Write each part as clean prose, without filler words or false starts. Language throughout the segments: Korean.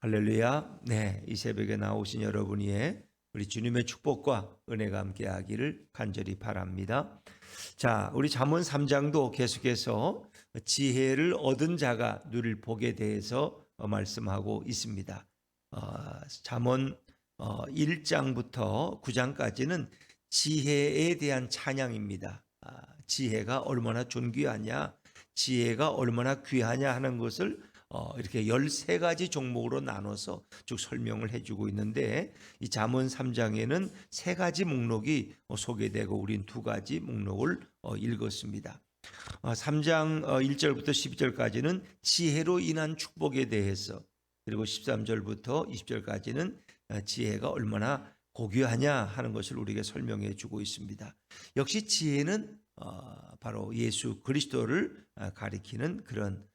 할렐루야. 네, 이 새벽에 나오신 여러분 위에 우리 주님의 축복과 은혜가 함께하기를 간절히 바랍니다. 자, 우리 잠언 3장도 계속해서 지혜를 얻은 자가 누릴 복에 대해서 말씀하고 있습니다. 잠언 1장부터 9장까지는 지혜에 대한 찬양입니다. 지혜가 얼마나 존귀하냐, 지혜가 얼마나 귀하냐 하는 것을 이렇게 13가지 종목으로 나눠서 쭉 설명을 해주고 있는데, 이 잠언 3장에는 3가지 목록이 소개되고 우린 2가지 목록을 읽었습니다. 3장 1절부터 12절까지는 지혜로 인한 축복에 대해서, 그리고 13절부터 20절까지는 지혜가 얼마나 고귀하냐 하는 것을 우리에게 설명해 주고 있습니다. 역시 지혜는 바로 예수 그리스도를 가리키는 그런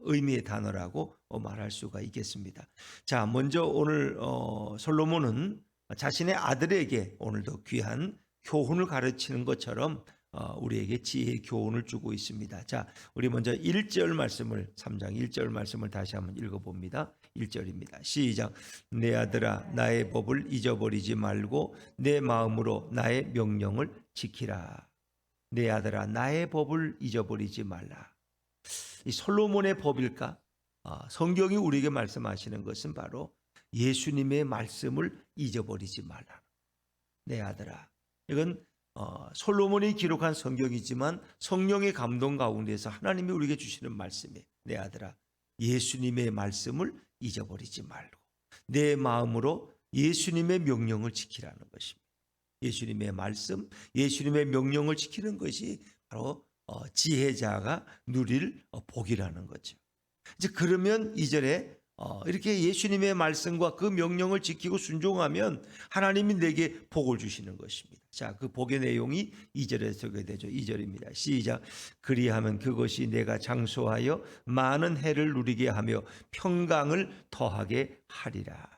의미의 단어라고 말할 수가 있겠습니다. 자, 먼저 오늘 솔로몬은 자신의 아들에게 오늘도 귀한 교훈을 가르치는 것처럼 우리에게 지혜의 교훈을 주고 있습니다. 자, 우리 먼저 1절 말씀을 3장 1절 말씀을 다시 한번 읽어봅니다. 1절입니다. 시작. 내 아들아 나의 법을 잊어버리지 말고 내 마음으로 나의 명령을 지키라. 내 아들아 나의 법을 잊어버리지 말라. 이 솔로몬의 법일까? 성경이 우리에게 말씀하시는 것은 바로 예수님의 말씀을 잊어버리지 말라. 내 아들아. 이건 솔로몬이 기록한 성경이지만 성령의 감동 가운데서 하나님이 우리에게 주시는 말씀이에요. 내 아들아, 예수님의 말씀을 잊어버리지 말고 내 마음으로 예수님의 명령을 지키라는 것입니다. 예수님의 말씀, 예수님의 명령을 지키는 것이 바로 지혜자가 누릴 복이라는 거죠. 이제 그러면 2절에 이렇게 예수님의 말씀과 그 명령을 지키고 순종하면 하나님이 내게 복을 주시는 것입니다. 자, 그 복의 내용이 2절에 소개되죠. 2절입니다. 시작. 그리하면 그것이 내가 장수하여 많은 해를 누리게 하며 평강을 더하게 하리라.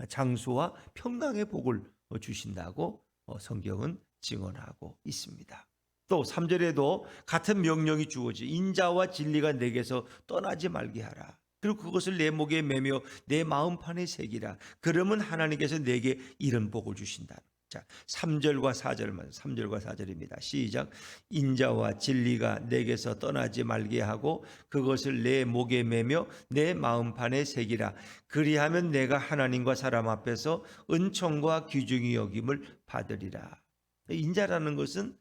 장수와 평강의 복을 주신다고 성경은 증언하고 있습니다. 또 3절에도 같은 명령이 주어지 인자와 진리가 내게서 떠나지 말게 하라. 그리고 그것을 내 목에 매며 내 마음판에 새기라. 그러면 하나님께서 내게 이런 복을 주신다. 자, 3절과 4절만 3절과 4절입니다. 시작. 인자와 진리가 내게서 떠나지 말게 하고 그것을 내 목에 매며 내 마음판에 새기라. 그리하면 내가 하나님과 사람 앞에서 은총과 귀중히 여김을 받으리라. 인자라는 것은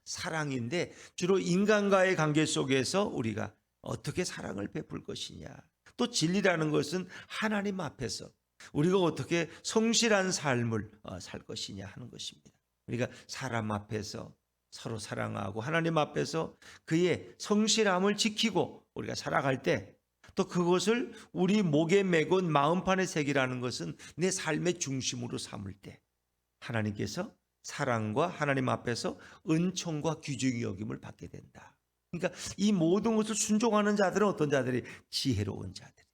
사랑인데 주로 인간과의 관계 속에서 우리가 어떻게 사랑을 베풀 것이냐. 또 진리라는 것은 하나님 앞에서 우리가 어떻게 성실한 삶을 살 것이냐 하는 것입니다. 우리가 사람 앞에서 서로 사랑하고 하나님 앞에서 그의 성실함을 지키고 우리가 살아갈 때, 또 그것을 우리 목에 메고 마음판에 새기라는 것은 내 삶의 중심으로 삼을 때 하나님께서 사랑과 하나님 앞에서 은총과 귀중히 여김을 받게 된다. 그러니까 이 모든 것을 순종하는 자들은 어떤 자들이? 지혜로운 자들.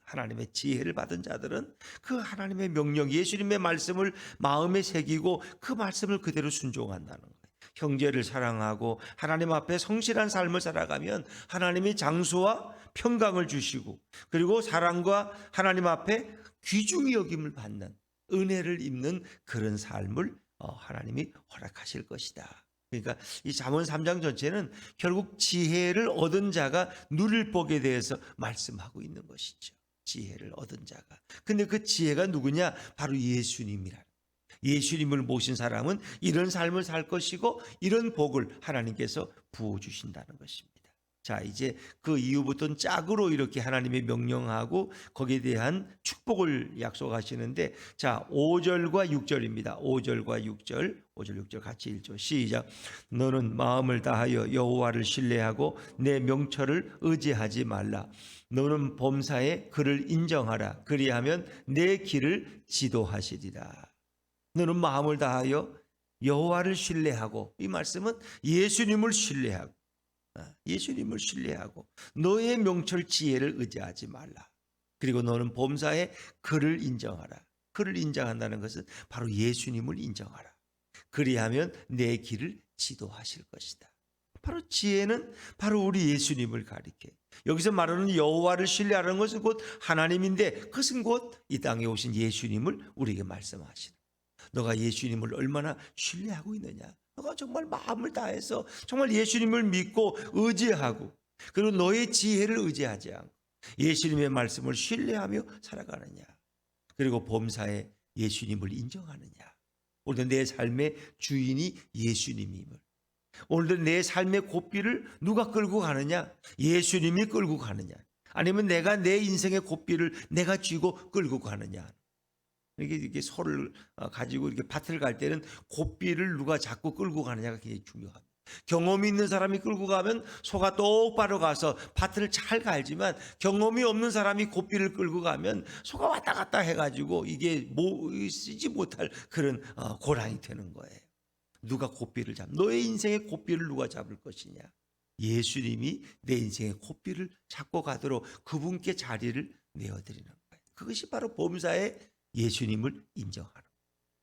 하나님의 지혜를 받은 자들은 그 하나님의 명령, 예수님의 말씀을 마음에 새기고 그 말씀을 그대로 순종한다는 거예요. 형제를 사랑하고 하나님 앞에 성실한 삶을 살아가면 하나님이 장수와 평강을 주시고, 그리고 사랑과 하나님 앞에 귀중히 여김을 받는 은혜를 입는 그런 삶을 하나님이 허락하실 것이다. 그러니까 이 잠언 3장 전체는 결국 지혜를 얻은 자가 누릴 복에 대해서 말씀하고 있는 것이죠. 지혜를 얻은 자가. 근데 그 지혜가 누구냐? 바로 예수님이라. 예수님을 모신 사람은 이런 삶을 살 것이고 이런 복을 하나님께서 부어주신다는 것입니다. 자, 이제 그 이후부터는 짝으로 이렇게 하나님이 명령하고 거기에 대한 축복을 약속하시는데, 자, 5절과 6절입니다. 5절과 6절, 5절 6절 같이 읽죠. 시작. 너는 마음을 다하여 여호와를 신뢰하고 내 명철을 의지하지 말라. 너는 범사에 그를 인정하라. 그리하면 내 길을 지도하시리라. 너는 마음을 다하여 여호와를 신뢰하고, 이 말씀은 예수님을 신뢰하고, 예수님을 신뢰하고 너의 명철 지혜를 의지하지 말라. 그리고 너는 범사에 그를 인정하라. 그를 인정한다는 것은 바로 예수님을 인정하라. 그리하면 내 길을 지도하실 것이다. 바로 지혜는 바로 우리 예수님을 가리켜. 여기서 말하는 여호와를 신뢰하는 것은 곧 하나님인데 그것은 곧 이 땅에 오신 예수님을 우리에게 말씀하시는. 너가 예수님을 얼마나 신뢰하고 있느냐. 너가 정말 마음을 다해서 정말 예수님을 믿고 의지하고 그리고 너의 지혜를 의지하지 않고 예수님의 말씀을 신뢰하며 살아가느냐. 그리고 범사에 예수님을 인정하느냐. 오늘도 내 삶의 주인이 예수님임을. 오늘도 내 삶의 고삐를 누가 끌고 가느냐? 예수님이 끌고 가느냐? 아니면 내가 내 인생의 고삐를 내가 쥐고 끌고 가느냐? 이게 소를 가지고 이렇게 밭을 갈 때는 고삐를 누가 자꾸 끌고 가느냐가 굉장히 중요합니다. 경험이 있는 사람이 끌고 가면 소가 똑바로 가서 밭을 잘 갈지만 경험이 없는 사람이 고삐를 끌고 가면 소가 왔다 갔다 해가지고 이게 쓰지 못할 그런 고랑이 되는 거예요. 누가 고삐를 너의 인생의 고삐를 누가 잡을 것이냐? 예수님이 내 인생의 고삐를 잡고 가도록 그분께 자리를 내어드리는 거예요. 그것이 바로 범사에 예수님을 인정하는 거예요.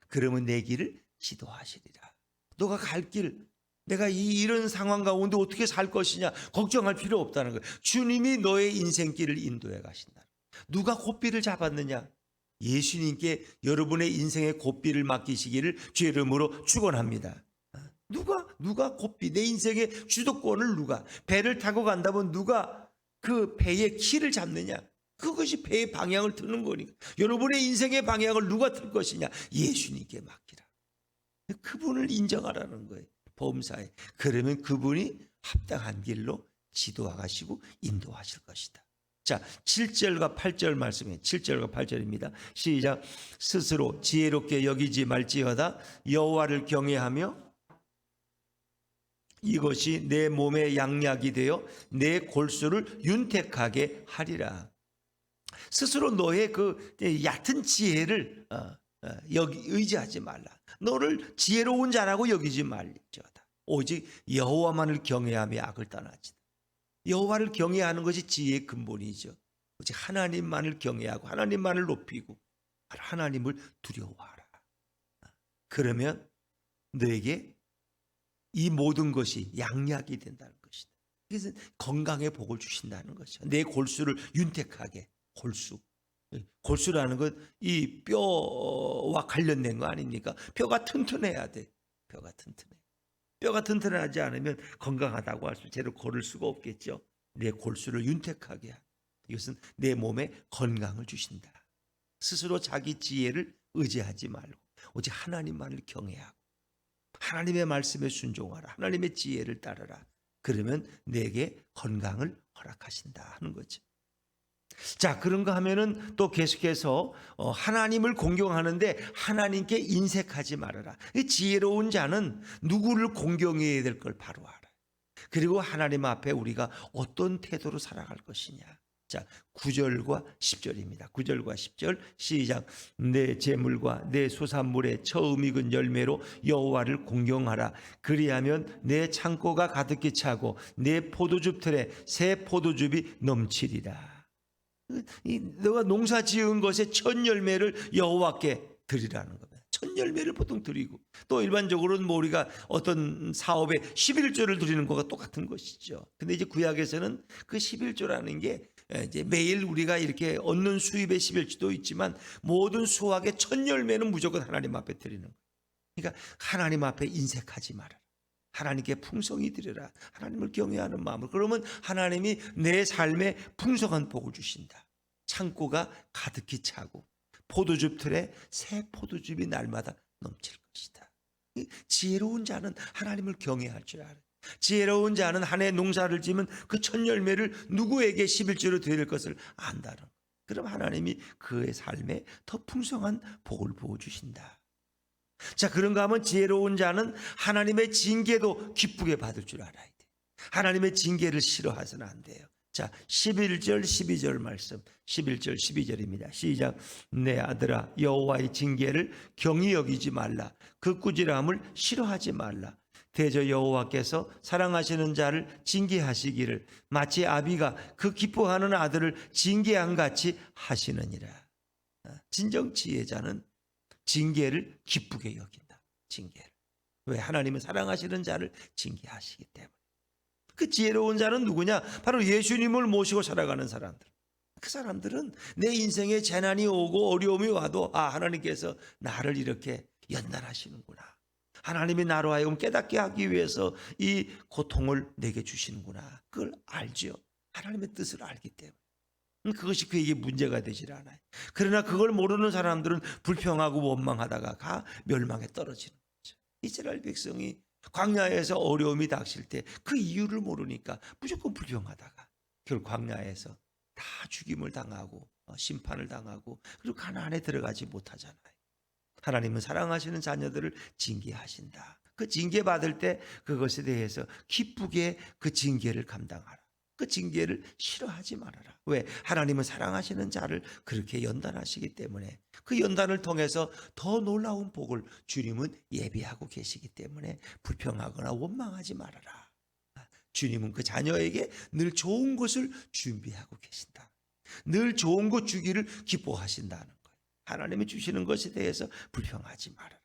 그러면 내 길을 지도하시리라. 너가 갈 길, 내가 이런 상황 가운데 어떻게 살 것이냐 걱정할 필요 없다는 거예요. 주님이 너의 인생길을 인도해 가신다. 누가 고삐를 잡았느냐? 예수님께 여러분의 인생의 고삐를 맡기시기를 주의 이름으로 축원합니다. 누가 고삐, 내 인생의 주도권을 누가, 배를 타고 간다면 누가 그 배의 키를 잡느냐? 그것이 배의 방향을 트는 거니까. 여러분의 인생의 방향을 누가 틀 것이냐? 예수님께 맡기라. 그분을 인정하라는 거예요. 범사에. 그러면 그분이 합당한 길로 지도하시고 인도하실 것이다. 자, 7절과 8절 말씀이에요. 7절과 8절입니다. 시작. 스스로 지혜롭게 여기지 말지어다 여호와를 경외하며 이것이 내 몸의 양약이 되어 내 골수를 윤택하게 하리라. 스스로 너의 그 얕은 지혜를 의지하지 말라. 너를 지혜로운 자라고 여기지 말지어다. 오직 여호와만을 경외하며 악을 떠나지다. 여호와를 경외하는 것이 지혜의 근본이죠. 오직 하나님만을 경외하고 하나님만을 높이고 하나님을 두려워하라. 그러면 너에게 이 모든 것이 양약이 된다는 것이다. 그래서 건강의 복을 주신다는 것이죠. 내 골수를 윤택하게. 골수라는 것 이 뼈와 관련된 거 아닙니까? 뼈가 튼튼해야 돼. 뼈가 튼튼해. 뼈가 튼튼하지 않으면 건강하다고 할 수 제대로 걸을 수가 없겠죠. 내 골수를 윤택하게 하라. 이것은 내 몸에 건강을 주신다. 스스로 자기 지혜를 의지하지 말고 오직 하나님만을 경외하고 하나님의 말씀에 순종하라. 하나님의 지혜를 따르라. 그러면 내게 건강을 허락하신다 하는 거죠. 자, 그런가 하면은 또 계속해서 하나님을 공경하는데 하나님께 인색하지 말아라. 지혜로운 자는 누구를 공경해야 될 걸 바로 알아요. 그리고 하나님 앞에 우리가 어떤 태도로 살아갈 것이냐. 자, 9절과 10절입니다. 9절과 10절 시작. 내 재물과 내 소산물의 처음 익은 열매로 여호와를 공경하라. 그리하면 내 창고가 가득히 차고 내 포도즙 틀에 새 포도즙이 넘치리라. 너가 농사 지은 것의 첫 열매를 여호와께 드리라는 겁니다. 첫 열매를 보통 드리고 또 일반적으로는 뭐 우리가 어떤 사업에 11조를 드리는 것과 똑같은 것이죠. 근데 이제 구약에서는 그 11조라는 게 이제 매일 우리가 이렇게 얻는 수입의 11조도 있지만 모든 수확의 첫 열매는 무조건 하나님 앞에 드리는 거예요. 그러니까 하나님 앞에 인색하지 말아라. 하나님께 풍성히 드려라. 하나님을 경외하는 마음으로. 그러면 하나님이 내 삶에 풍성한 복을 주신다. 창고가 가득히 차고 포도즙 틀에 새 포도즙이 날마다 넘칠 것이다. 지혜로운 자는 하나님을 경외할 줄 알아요. 지혜로운 자는 한 해 농사를 지면 그 첫 열매를 누구에게 11조로 드릴 것을 안다는 거예요. 그럼 하나님이 그의 삶에 더 풍성한 복을 부어주신다. 자, 그런가 하면 지혜로운 자는 하나님의 징계도 기쁘게 받을 줄 알아야 돼. 하나님의 징계를 싫어해서는 안 돼요. 자, 11절 12절 말씀. 11절 12절입니다. 시작. 내 아들아 여호와의 징계를 경히 여기지 말라. 그 꾸지람을 싫어하지 말라. 대저 여호와께서 사랑하시는 자를 징계하시기를 마치 아비가 그 기뻐하는 아들을 징계한 같이 하시느니라. 진정 지혜자는 징계를 기쁘게 여긴다. 징계를. 왜? 하나님은 사랑하시는 자를 징계하시기 때문에. 그 지혜로운 자는 누구냐? 바로 예수님을 모시고 살아가는 사람들. 그 사람들은 내 인생에 재난이 오고 어려움이 와도 하나님께서 나를 이렇게 연단하시는구나. 하나님이 나로 하여금 깨닫게 하기 위해서 이 고통을 내게 주시는구나. 그걸 알죠. 하나님의 뜻을 알기 때문에. 그것이 그에게 문제가 되질 않아요. 그러나 그걸 모르는 사람들은 불평하고 원망하다가 멸망에 떨어지는 거죠. 이스라엘 백성이 광야에서 어려움이 닥칠 때 그 이유를 모르니까 무조건 불평하다가 결국 광야에서 다 죽임을 당하고 심판을 당하고 그리고 가나안에 들어가지 못하잖아요. 하나님은 사랑하시는 자녀들을 징계하신다. 그 징계 받을 때 그것에 대해서 기쁘게 그 징계를 감당하라. 그 징계를 싫어하지 말아라. 왜? 하나님은 사랑하시는 자를 그렇게 연단하시기 때문에 그 연단을 통해서 더 놀라운 복을 주님은 예비하고 계시기 때문에 불평하거나 원망하지 말아라. 주님은 그 자녀에게 늘 좋은 것을 준비하고 계신다. 늘 좋은 것 주기를 기뻐하신다는 거예요. 하나님이 주시는 것에 대해서 불평하지 말아라.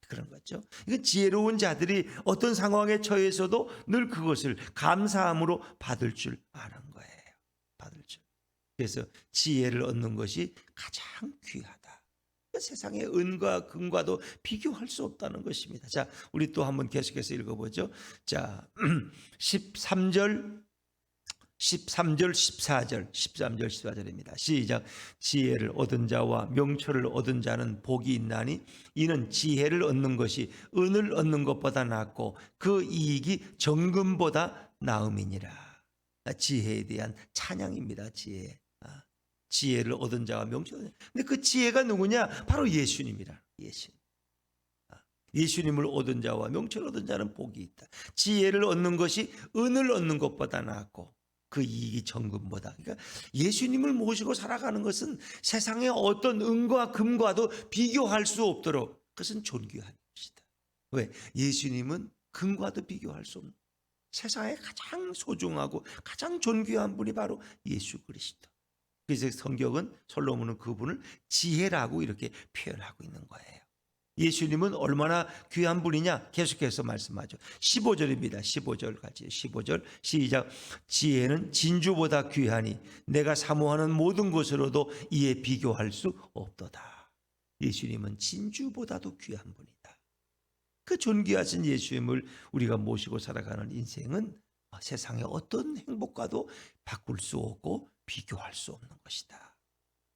그런 거죠. 이건 지혜로운 자들이 어떤 상황에 처해서도 늘 그것을 감사함으로 받을 줄 아는 거예요. 받을 줄. 그래서 지혜를 얻는 것이 가장 귀하다. 세상의 은과 금과도 비교할 수 없다는 것입니다. 자, 우리 또 한번 계속해서 읽어보죠. 자, 13절 14절입니다. 시작. 지혜를 얻은 자와 명철을 얻은 자는 복이 있나니 이는 지혜를 얻는 것이 은을 얻는 것보다 낫고 그 이익이 정금보다 나음이니라. 지혜에 대한 찬양입니다. 지혜를 얻은 자와 명철을. 근데 그 지혜가 누구냐? 바로 예수님이라. 예수님을 얻은 자와 명철을 얻은 자는 복이 있다. 지혜를 얻는 것이 은을 얻는 것보다 낫고 그 이익이 정금보다. 그러니까 예수님을 모시고 살아가는 것은 세상의 어떤 은과 금과도 비교할 수 없도록 그것은 존귀한 것이다. 왜? 예수님은 금과도 비교할 수 없는 세상에 가장 소중하고 가장 존귀한 분이 바로 예수 그리스도. 그래서 성경은 솔로몬은 그분을 지혜라고 이렇게 표현하고 있는 거예요. 예수님은 얼마나 귀한 분이냐 계속해서 말씀하죠. 15절입니다. 15절 같이 15절 시작. 지혜는 진주보다 귀하니 내가 사모하는 모든 것으로도 이에 비교할 수 없도다. 예수님은 진주보다도 귀한 분이다. 그 존귀하신 예수님을 우리가 모시고 살아가는 인생은 세상의 어떤 행복과도 바꿀 수 없고 비교할 수 없는 것이다.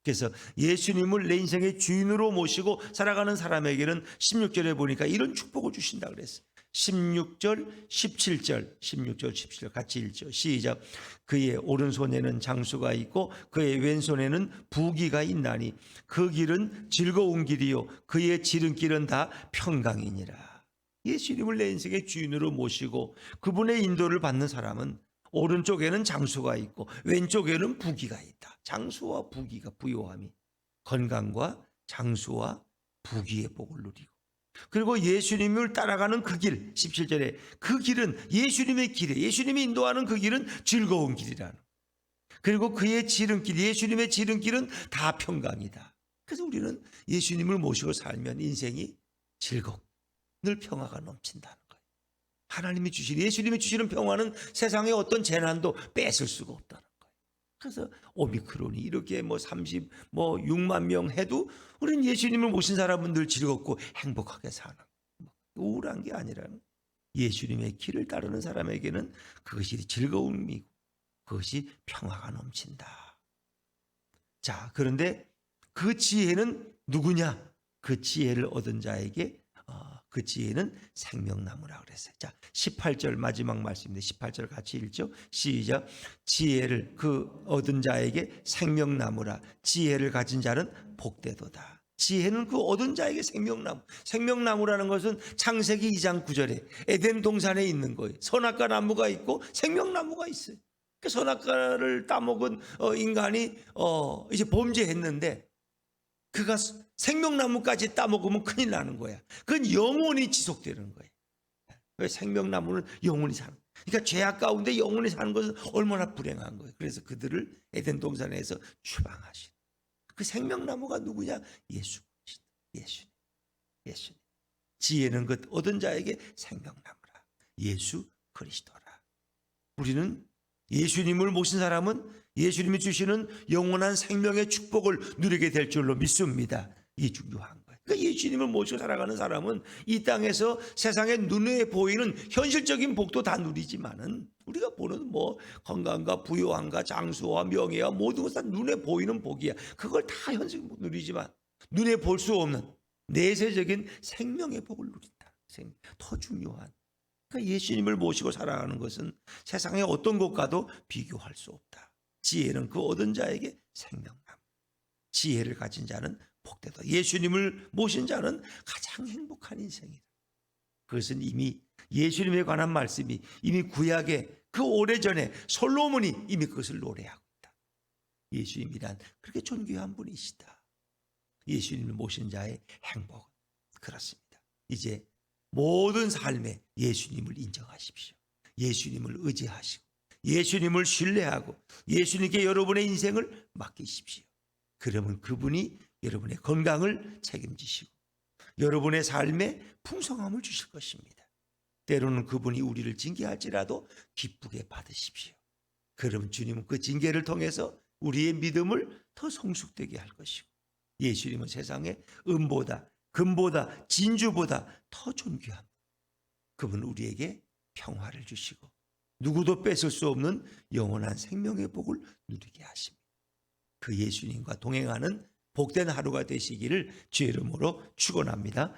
그래서 예수님을 내 인생의 주인으로 모시고 살아가는 사람에게는 16절에 보니까 이런 축복을 주신다 그랬어요. 16절 17절 같이 읽죠. 시작. 그의 오른손에는 장수가 있고 그의 왼손에는 부귀가 있나니 그 길은 즐거운 길이요 그의 지름길은 다 평강이니라. 예수님을 내 인생의 주인으로 모시고 그분의 인도를 받는 사람은 오른쪽에는 장수가 있고 왼쪽에는 부귀가 있다. 장수와 부귀가 부요함이 건강과 장수와 부귀의 복을 누리고 그리고 예수님을 따라가는 그 길 17절에 그 길은 예수님의 길이에요. 예수님이 인도하는 그 길은 즐거운 길이라는 그리고 그의 지름길 예수님의 지름길은 다 평강이다. 그래서 우리는 예수님을 모시고 살면 인생이 즐겁고 늘 평화가 넘친다는 거예요. 하나님이 주시는 예수님이 주시는 평화는 세상의 어떤 재난도 뺏을 수가 없다는 거예요. 그래서 오미크론이 이렇게 6만 명 해도 우리는 예수님을 모신 사람은 늘 즐겁고 행복하게 사는 우울한 게 아니라는 예수님의 길을 따르는 사람에게는 그것이 즐거움이고 그것이 평화가 넘친다. 자, 그런데 그 지혜는 누구냐? 그 지혜를 얻은 자에게 그 지혜는 생명나무라 그랬어요. 자, 18절 마지막 말씀인데 18절 같이 읽죠. 시작. 지혜를 그 얻은 자에게 생명나무라. 지혜를 가진 자는 복되도다. 지혜는 그 얻은 자에게 생명나무. 생명나무라는 것은 창세기 2장 9절에 에덴 동산에 있는 거예요. 선악과 나무가 있고 생명나무가 있어요. 그 선악과를 따먹은 인간이 이제 범죄했는데 그가 생명나무까지 따먹으면 큰일 나는 거야. 그건 영원히 지속되는 거예요. 왜? 생명나무는 영원히 사는 거예요. 그러니까 죄악 가운데 영원히 사는 것은 얼마나 불행한 거예요. 그래서 그들을 에덴 동산에서 추방하신 그 생명나무가 누구냐? 예수. 예수님. 지혜는 그 얻은 자에게 생명나무라. 예수 그리스도라. 우리는 예수님을 모신 사람은 예수님이 주시는 영원한 생명의 축복을 누리게 될 줄로 믿습니다. 이 중요한 거예요. 그러니까 예수님을 모시고 살아가는 사람은 이 땅에서 세상의 눈에 보이는 현실적인 복도 다 누리지만은 우리가 보는 뭐 건강과 부유함과 장수와 명예와 모든 것 다 눈에 보이는 복이야. 그걸 다 현실적인 복 누리지만 눈에 볼 수 없는 내세적인 생명의 복을 누린다. 더 중요한. 그러니까 예수님을 모시고 살아가는 것은 세상의 어떤 것과도 비교할 수 없다. 지혜는 그 얻은 자에게 생명남. 지혜를 가진 자는 복되다. 예수님을 모신 자는 가장 행복한 인생이다. 그것은 이미 예수님에 관한 말씀이 이미 구약에 그 오래전에 솔로몬이 이미 그것을 노래하고 있다. 예수님이란 그렇게 존귀한 분이시다. 예수님을 모신 자의 행복은 그렇습니다. 이제 모든 삶에 예수님을 인정하십시오. 예수님을 의지하시고 예수님을 신뢰하고 예수님께 여러분의 인생을 맡기십시오. 그러면 그분이 여러분의 건강을 책임지시고 여러분의 삶에 풍성함을 주실 것입니다. 때로는 그분이 우리를 징계할지라도 기쁘게 받으십시오. 그러면 주님은 그 징계를 통해서 우리의 믿음을 더 성숙되게 할 것이고 예수님은 세상에 은보다 금보다 진주보다 더 존귀합니다. 그분 우리에게 평화를 주시고 누구도 뺏을 수 없는 영원한 생명의 복을 누리게 하십니다. 그 예수님과 동행하는 복된 하루가 되시기를 주의 이름으로 축원합니다.